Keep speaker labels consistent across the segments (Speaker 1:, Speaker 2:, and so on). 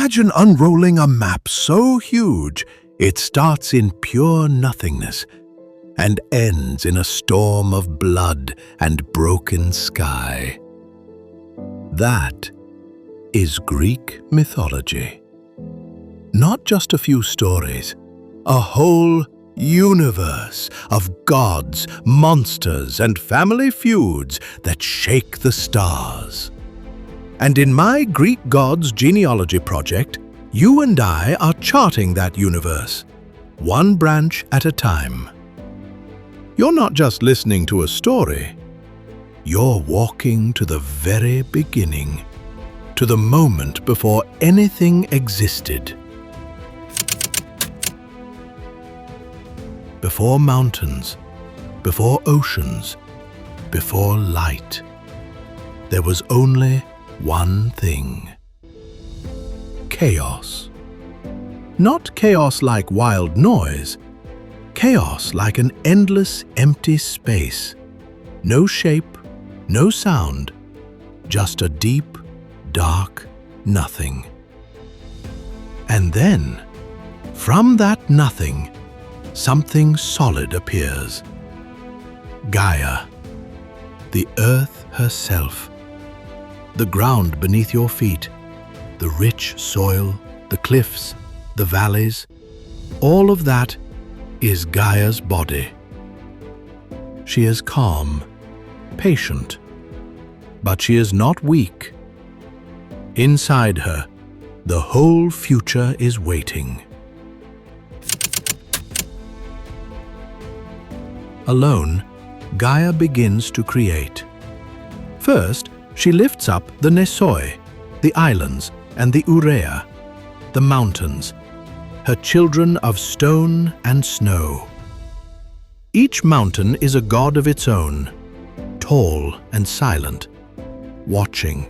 Speaker 1: Imagine unrolling a map so huge it starts in pure nothingness and ends in a storm of blood and broken sky. That is Greek mythology. Not just a few stories, a whole universe of gods, monsters, and family feuds that shake the stars. And in my Greek Gods genealogy project, you and I are charting that universe, one branch at a time. You're not just listening to a story, you're walking to the very beginning, to the moment before anything existed. Before mountains, before oceans, before light, there was only one thing: chaos. Not chaos like wild noise, chaos like an endless empty space. No shape, no sound, just a deep, dark nothing. And then, from that nothing, something solid appears. Gaia, the earth herself. The ground beneath your feet, the rich soil, the cliffs, the valleys, all of that is Gaia's body. She is calm, patient, but she is not weak. Inside her, the whole future is waiting. Alone, Gaia begins to create. First, she lifts up the Nesoi, the islands, and the Urea, the mountains, her children of stone and snow. Each mountain is a god of its own, tall and silent, watching,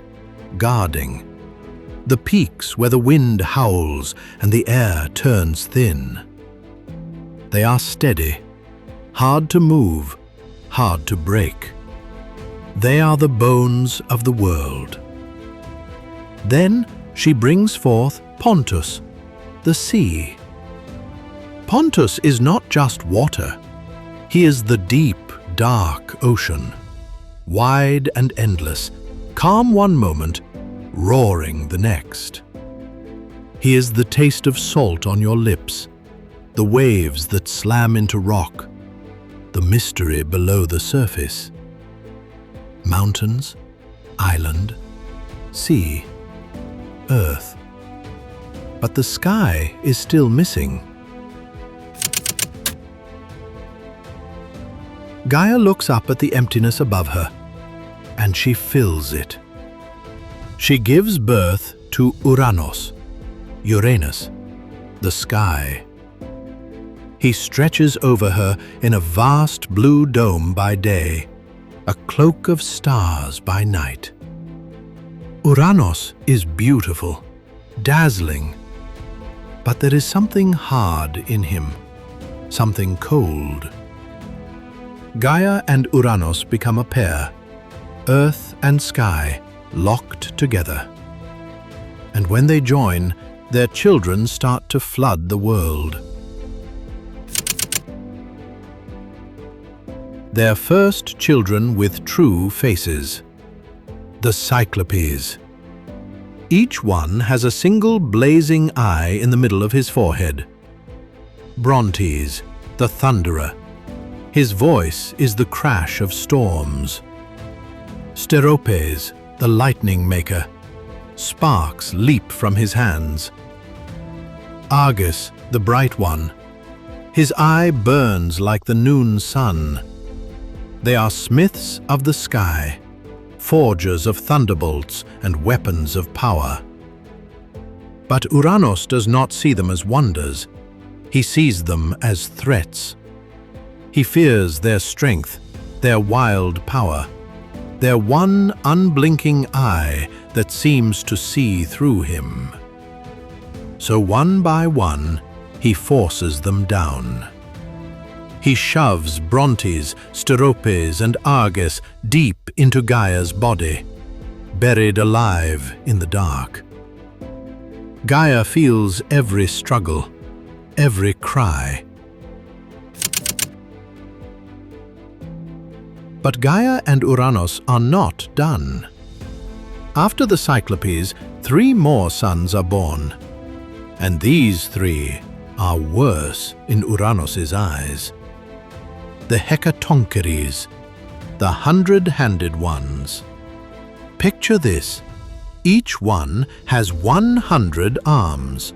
Speaker 1: guarding. The peaks where the wind howls and the air turns thin. They are steady, hard to move, hard to break. They are the bones of the world. Then she brings forth Pontus, the sea. Pontus is not just water. He is the deep, dark ocean, wide and endless, calm one moment, roaring the next. He is the taste of salt on your lips, the waves that slam into rock, the mystery below the surface. Mountains, island, sea, earth. But the sky is still missing. Gaia looks up at the emptiness above her, and she fills it. She gives birth to Uranus, the sky. He stretches over her in a vast blue dome by day, a cloak of stars by night. Uranus is beautiful, dazzling, but there is something hard in him, something cold. Gaia and Uranus become a pair, earth and sky locked together. And when they join, their children start to flood the world. Their first children with true faces, the Cyclopes. Each one has a single blazing eye in the middle of his forehead. Brontes, the thunderer. His voice is the crash of storms. Steropes, the lightning maker. Sparks leap from his hands. Arges, the bright one. His eye burns like the noon sun. They are smiths of the sky, forgers of thunderbolts and weapons of power. But Uranus does not see them as wonders. He sees them as threats. He fears their strength, their wild power, their one unblinking eye that seems to see through him. So one by one, he forces them down. He shoves Brontes, Steropes, and Arges deep into Gaia's body, buried alive in the dark. Gaia feels every struggle, every cry. But Gaia and Uranus are not done. After the Cyclopes, 3 more sons are born. And these 3 are worse in Uranus's eyes. The Hekatonkheires, the 100-handed ones. Picture this. Each one has 100 arms.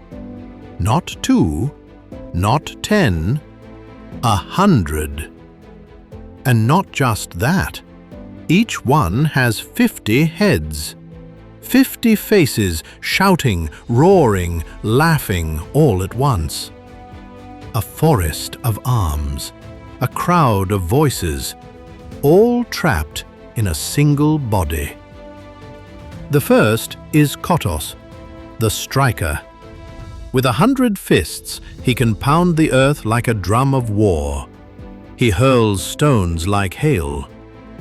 Speaker 1: Not 2, not 10, 100. And not just that. Each one has 50 heads. 50 faces shouting, roaring, laughing all at once. A forest of arms, a crowd of voices, all trapped in a single body. The first is Kronos, the striker. With 100 fists, he can pound the earth like a drum of war. He hurls stones like hail.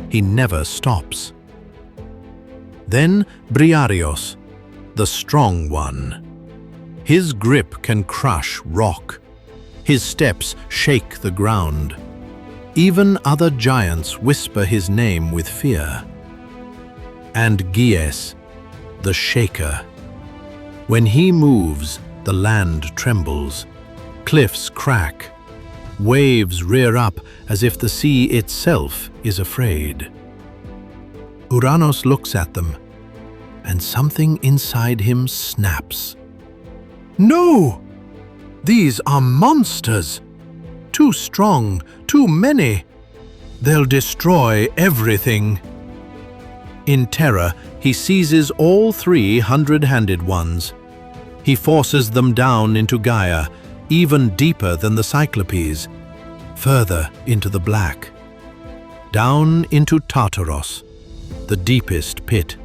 Speaker 1: He never stops. Then Briareos, the strong one. His grip can crush rock. His steps shake the ground. Even other giants whisper his name with fear. And Gyes, the shaker. When he moves, the land trembles. Cliffs crack. Waves rear up as if the sea itself is afraid. Uranus looks at them, and something inside him snaps. No! These are monsters! Too strong, too many. They'll destroy everything. In terror, he seizes all 3 100-handed ones. He forces them down into Gaia, even deeper than the Cyclopes, further into the black. Down into Tartaros, the deepest pit,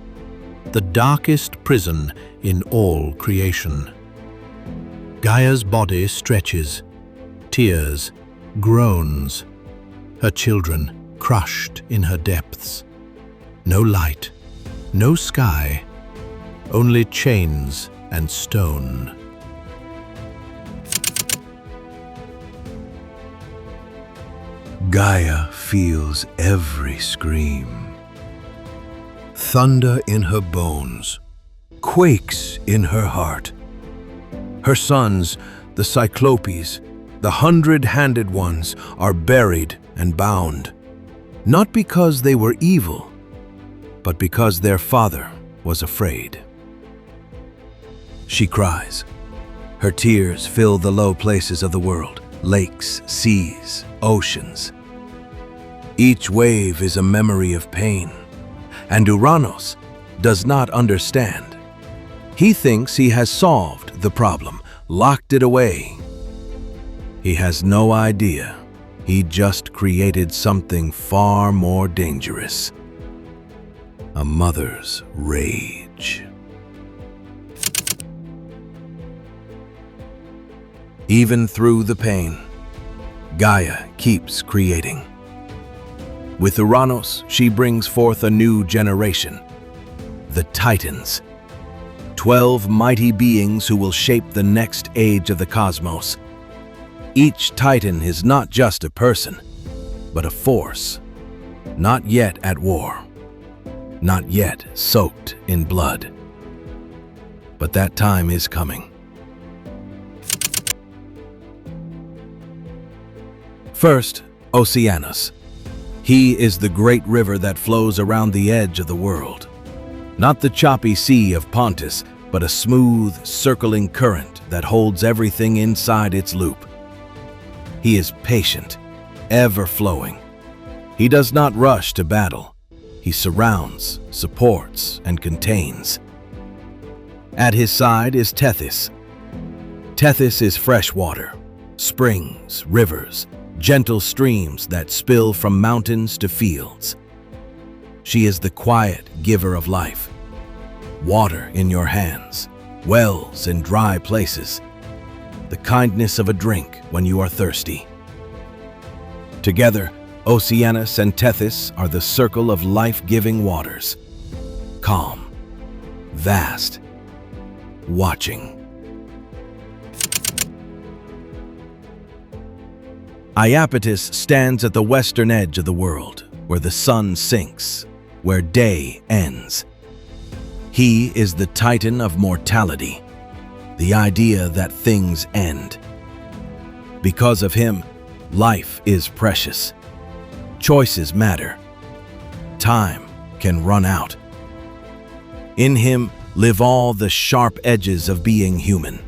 Speaker 1: the darkest prison in all creation. Gaia's body stretches, tears, groans, her children crushed in her depths. No light, no sky, only chains and stone.
Speaker 2: Gaia feels every scream. Thunder in her bones, quakes in her heart. Her sons, the Cyclopes, the 100-handed ones, are buried and bound, not because they were evil, but because their father was afraid. She cries. Her tears fill the low places of the world, lakes, seas, oceans. Each wave is a memory of pain, and Uranus does not understand. He thinks he has solved the problem, locked it away. He has no idea. He just created something far more dangerous. A mother's rage. Even through the pain, Gaia keeps creating. With Uranus, she brings forth a new generation, the Titans. 12 mighty beings who will shape the next age of the cosmos. Each Titan is not just a person, but a force, not yet at war, not yet soaked in blood. But that time is coming. First, Oceanus. He is the great river that flows around the edge of the world. Not the choppy sea of Pontus, but a smooth, circling current that holds everything inside its loop. He is patient, ever flowing. He does not rush to battle. He surrounds, supports, and contains. At his side is Tethys. Tethys is fresh water, springs, rivers, gentle streams that spill from mountains to fields. She is the quiet giver of life. Water in your hands, wells in dry places, the kindness of a drink when you are thirsty. Together, Oceanus and Tethys are the circle of life-giving waters. Calm, vast, watching. Iapetus stands at the western edge of the world, where the sun sinks, where day ends. He is the titan of mortality, the idea that things end. Because of him, life is precious. Choices matter. Time can run out. In him live all the sharp edges of being human: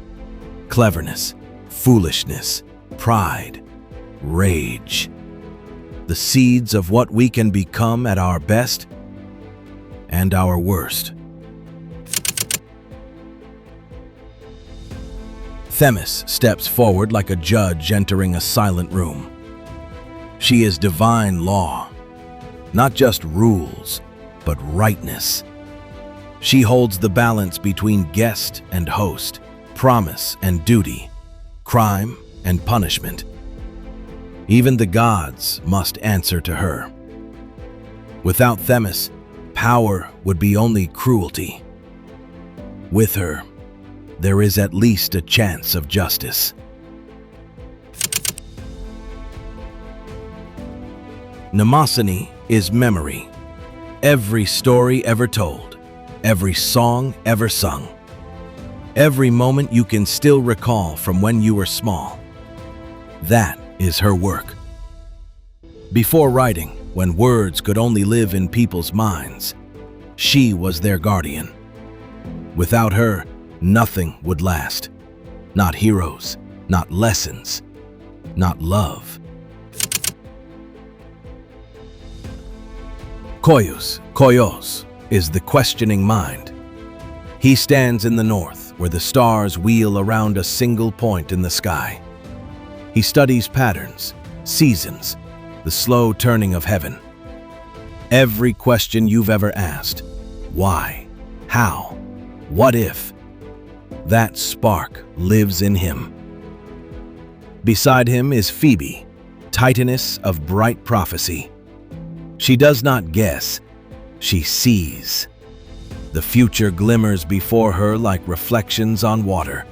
Speaker 2: cleverness, foolishness, pride, rage. The seeds of what we can become at our best and our worst. Themis steps forward like a judge entering a silent room. She is divine law, not just rules, but rightness. She holds the balance between guest and host, promise and duty, crime and punishment. Even the gods must answer to her. Without Themis, power would be only cruelty. With her, there is at least a chance of justice. Mnemosyne is memory. Every story ever told, every song ever sung, every moment you can still recall from when you were small. That is her work. Before writing, when words could only live in people's minds, she was their guardian. Without her, nothing would last. Not heroes, not lessons, not love. Koios, is the questioning mind. He stands in the north, where the stars wheel around a single point in the sky. He studies patterns, seasons, the slow turning of heaven. Every question you've ever asked, why, how, what if, that spark lives in him. Beside him is Phoebe, titaness of bright prophecy. She does not guess, she sees. The future glimmers before her like reflections on water.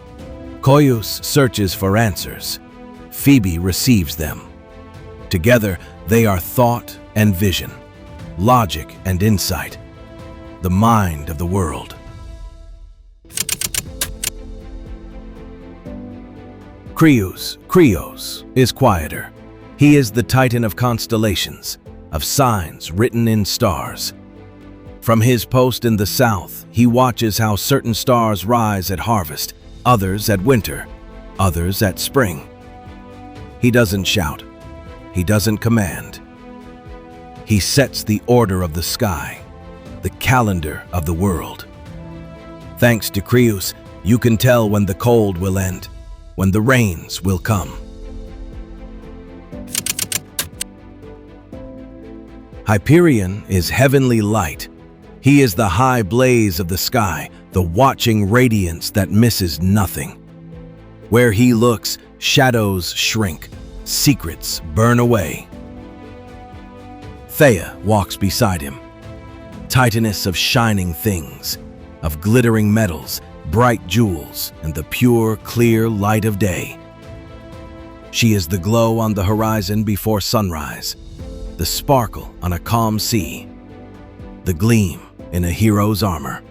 Speaker 2: Koios searches for answers. Phoebe receives them. Together, they are thought and vision, logic and insight, the mind of the world. Krios is quieter. He is the titan of constellations, of signs written in stars. From his post in the south, he watches how certain stars rise at harvest, others at winter, others at spring. He doesn't shout. He doesn't command. He sets the order of the sky, the calendar of the world. Thanks to Krios, you can tell when the cold will end, when the rains will come. Hyperion is heavenly light. He is the high blaze of the sky, the watching radiance that misses nothing. Where he looks, shadows shrink, secrets burn away. Theia walks beside him, titaness of shining things, of glittering metals, bright jewels, and the pure, clear light of day. She is the glow on the horizon before sunrise, the sparkle on a calm sea, the gleam in a hero's armor.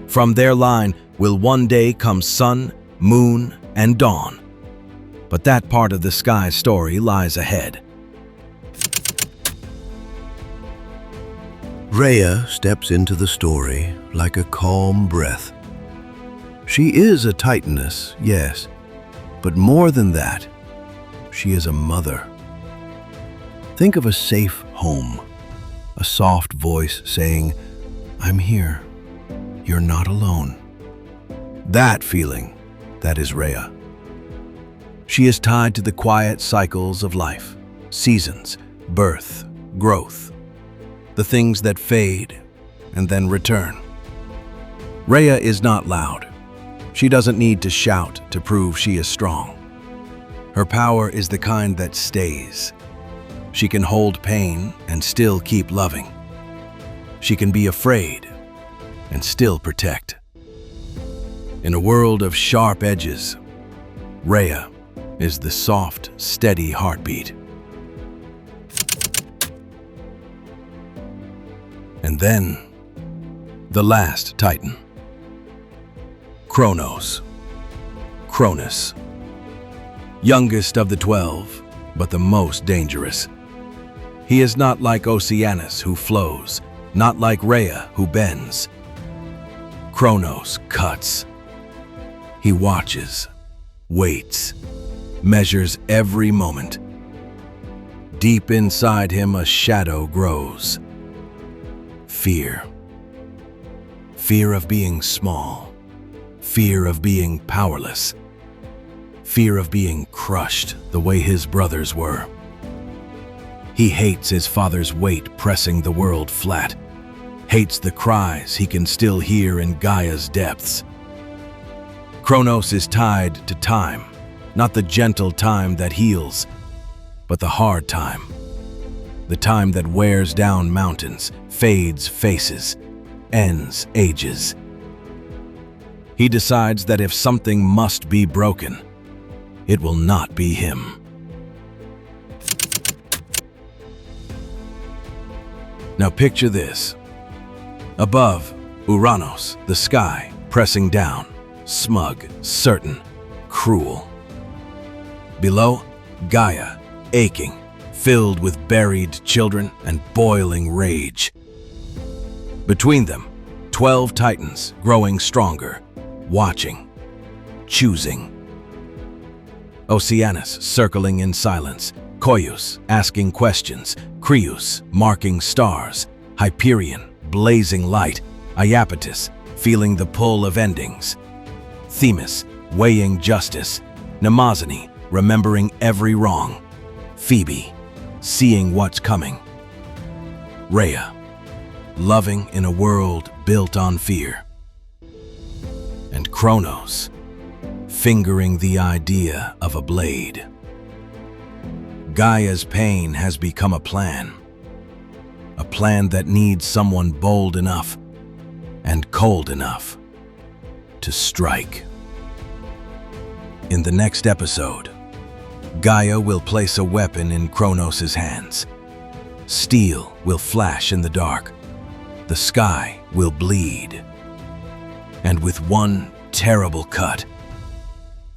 Speaker 2: From their line will one day come sun, moon, and dawn. But that part of the sky story lies ahead.
Speaker 1: Rhea steps into the story like a calm breath. She is a titaness, yes, but more than that, she is a mother. Think of a safe home, a soft voice saying, "I'm here, you're not alone." That feeling, that is Rhea. She is tied to the quiet cycles of life, seasons, birth, growth, the things that fade and then return. Rhea is not loud. She doesn't need to shout to prove she is strong. Her power is the kind that stays. She can hold pain and still keep loving. She can be afraid and still protect. In a world of sharp edges, Rhea
Speaker 2: is the soft, steady heartbeat. And then, the last Titan. Kronos. Cronus. Youngest of the 12, but the most dangerous. He is not like Oceanus, who flows, not like Rhea, who bends. Kronos cuts. He watches, waits, measures every moment. Deep inside him, a shadow grows. Fear. Fear of being small. Fear of being powerless. Fear of being crushed the way his brothers were. He hates his father's weight pressing the world flat. Hates the cries he can still hear in Gaia's depths. Kronos is tied to time, not the gentle time that heals, but the hard time. The time that wears down mountains, fades faces, ends ages. He decides that if something must be broken, it will not be him. Now picture this. Above, Uranus, the sky, pressing down, smug, certain, cruel. Below, Gaia, aching, filled with buried children and boiling rage. Between them, 12 Titans growing stronger, watching, choosing. Oceanus circling in silence, Koios asking questions, Creus marking stars, Hyperion blazing light, Iapetus feeling the pull of endings, Themis weighing justice, Mnemosyne remembering every wrong, Phoebe seeing what's coming, Rhea loving in a world built on fear, and Kronos fingering the idea of a blade. Gaia's pain has become a plan that needs someone bold enough and cold enough to strike. In the next episode, Gaia will place a weapon in Kronos' hands. Steel will flash in the dark. The sky will bleed. And with one terrible cut,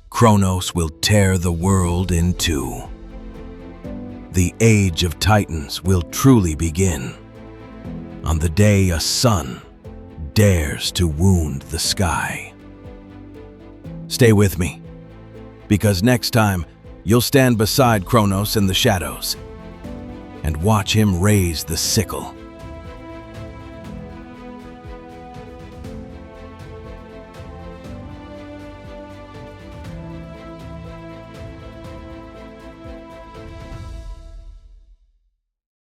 Speaker 2: Kronos will tear the world in two. The Age of Titans will truly begin on the day a sun dares to wound the sky. Stay with me, because next time you'll stand beside Kronos in the shadows and watch him raise the sickle